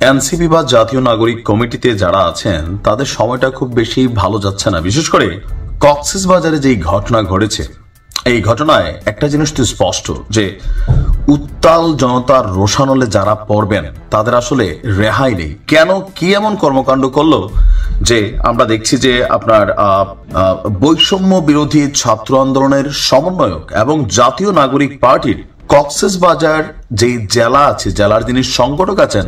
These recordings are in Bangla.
এনসিপি বা জাতীয় নাগরিক কমিটিতে যারা আছেন তাদের সময়টা খুব বেশি ভালো যাচ্ছে না। বিশেষ করে কক্সবাজারে যেই ঘটনা ঘটেছে, এই ঘটনায় একটা জিনিস তো স্পষ্ট যে উত্তাল জনতার রোষানলে যারা পড়বেন তাদের আসলে রেহাই নেই। কেন, কি এমন কর্মকাণ্ড করলো যে আমরা দেখছি যে আপনার বৈষম্য বিরোধী ছাত্র আন্দোলনের সমন্বয়ক এবং জাতীয় নাগরিক পার্টির কক্সবাজার যে জেলা আছে, জেলার যিনি সংগঠক আছেন,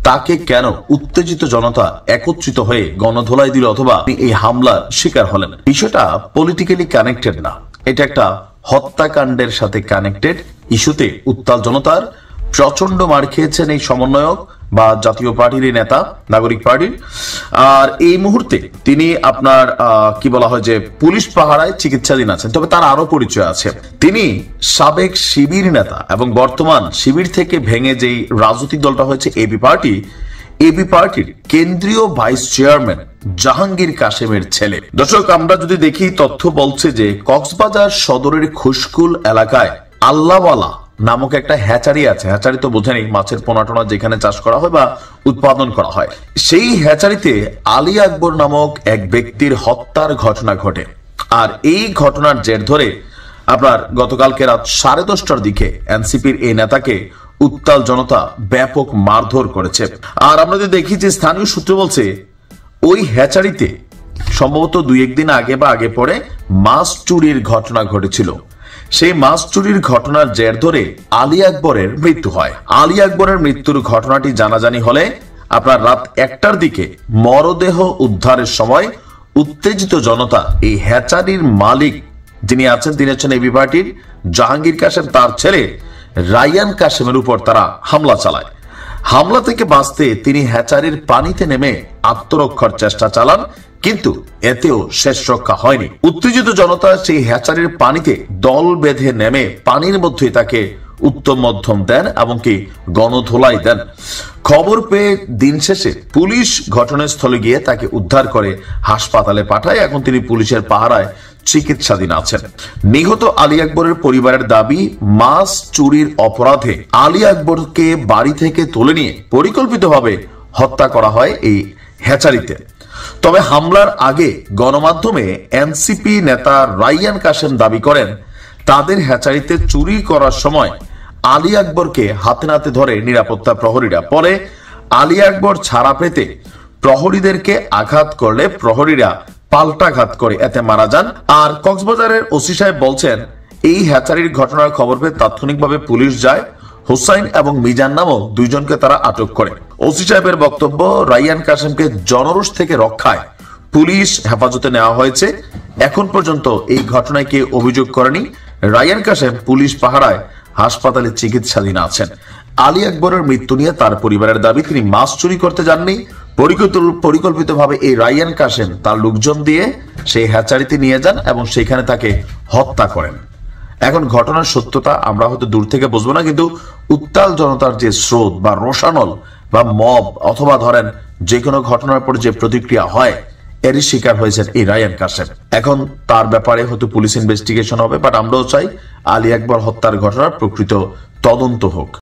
তাকে কেন উত্তেজিত জনতা একত্রিত হয়ে গণধোলাই দিল অথবা এই হামলার শিকার হলেন। বিষয়টা পলিটিক্যালি কানেক্টেড না, এটা একটা হত্যাকাণ্ডের সাথে কানেক্টেড ইস্যুতে উত্তাল জনতার প্রচন্ড মার খেয়েছেন এই সমন্বয়ক বা জাতীয় পার্টির এই নেতা, নাগরিক পার্টির। আর এই মুহূর্তে তিনি আপনার কি বলা হয় যে পুলিশ পাহারায় চিকিৎসাধীন আছেন। তবে তার আরো পরিচয় আছে, তিনি সাবেক শিবির নেতা এবং বর্তমান শিবির থেকে ভেঙে যেই রাজনৈতিক দলটা হয়েছে এবি পার্টির কেন্দ্রীয় ভাইস চেয়ারম্যান জাহাঙ্গীর কাশেমের ছেলে। দর্শক, আমরা যদি দেখি, তথ্য বলছে যে কক্সবাজার সদরের খুশকুল এলাকায় আল্লাহওয়ালা নামক একটা হ্যাচারি আছে। হ্যাচারি তো বোঝেনি, মাছের পোনা টোনা যেখানে চাষ করা হয় বা উৎপাদন করা হয়। সেই হ্যাচারিতে আলী আকবর নামক এক ব্যক্তির হত্যার ঘটনা ঘটে। আর এই ঘটনার জের ধরে আপনার গতকালকে রাত 10:30টার দিকে এনসিপির এই নেতাকে উত্তাল জনতা ব্যাপক মারধর করেছে। আর আমরা যদি দেখি যে স্থানীয় সূত্র বলছে ওই হ্যাচারিতে সম্ভবত 2-1 দিন আগে বা আগে পরে মাছ চুরির ঘটনা ঘটেছিল। সেই মাছ চুরির ঘটনার জের ধরে আলী আকবরের মৃত্যু হয়। আলী আকবরের মৃত্যুর ঘটনাটি জানাজানি হলে আপনার রাত 1টার দিকে মরদেহ উদ্ধারের সময় উত্তেজিত জনতা এই হ্যাচারির মালিক যিনি আছেন, তিনি হচ্ছেন এবি পার্টির জাহাঙ্গীর কাশেম, তার ছেলে রায়ান কাশেমের উপর তারা হামলা চালায়। হামলা থেকে বাঁচতে তিনি হ্যাচারির পানিতে নেমে আত্মরক্ষার চেষ্টা চালান, কিন্তু এতেও শেষ রক্ষা হয়নি। উত্তেজিত জনতা সেই হ্যাচারির পানিতে দল বেঁধে নেমে পানির মধ্যে তাকে উত্তম মধ্যম দেন এবং কি গণধোলাই দেন। খবর পেয়ে দিন শেষে পুলিশ ঘটনাস্থলে গিয়ে তাকে উদ্ধার করে হাসপাতালে পাঠায়। এখন তিনি পুলিশের পাহারায় চিকিৎসাধীন আছেন। নিহত আলী আকবরের পরিবারের দাবি, মাছ চুরির অপরাধে আলী আকবরকে বাড়ি থেকে তুলে নিয়ে পরিকল্পিতভাবে হত্যা করা হয় এই হ্যাচারিতে। তবে হামলার আগে গণমাধ্যমে এনসিপি নেতা রায়ান কাশেম দাবি করেন তাদের হ্যাচারিতে চুরি করার সময় আলী আকবরকে হাতে নাতে ধরে নিরাপত্তা প্রহরীরা। পরে আলী আকবর ছাড়া পেতে প্রহরীদেরকে আঘাত করলে প্রহরীরা পাল্টাঘাত করে এতে মারা যান। আর কক্সবাজারের ওসি সাহেব বলছেন এই হ্যাচারির ঘটনার খবর পেয়ে তাৎক্ষণিকভাবে পুলিশ যায়। হুসাইন এবং মিজান নামক দুইজনকে তারা আটক করে। ওসি সাহেবের বক্তব্য, রায়ান কাশেমকে জনরোষ থেকে রক্ষায় পুলিশ হেফাজতে নেওয়া হয়েছে। এখন পর্যন্ত এই ঘটনায় কেউ অভিযোগ করেনি। রায়ান কাশেম পুলিশ পাহারায় হাসপাতালে চিকিৎসাধীন আছেন। আলী আকবরের মৃত্যু নিয়ে তার পরিবারের দাবি, তিনি মাছ চুরি করতে যাননি, পরিকল্পিতভাবে এই রায়ান কাশেম তার লোকজন দিয়ে সেই হ্যাচারিতে নিয়ে যান এবং সেখানে তাকে হত্যা করেন। এখন ঘটনার সত্যতা আমরা হয়তো দূর থেকে বুঝবো না, কিন্তু উত্তাল জনতার যে স্রোত বা রোষানল বা মব অথবা ধরেন যে কোনো ঘটনার পর যে প্রতিক্রিয়া হয়, এরই শিকার হয়েছেন এই রায়ান কাশেম। এখন তার ব্যাপারে হয়তো পুলিশ ইনভেস্টিগেশন হবে, বাট আমরাও চাই আলী আকবর হত্যার ঘটনার প্রকৃত তদন্ত হোক।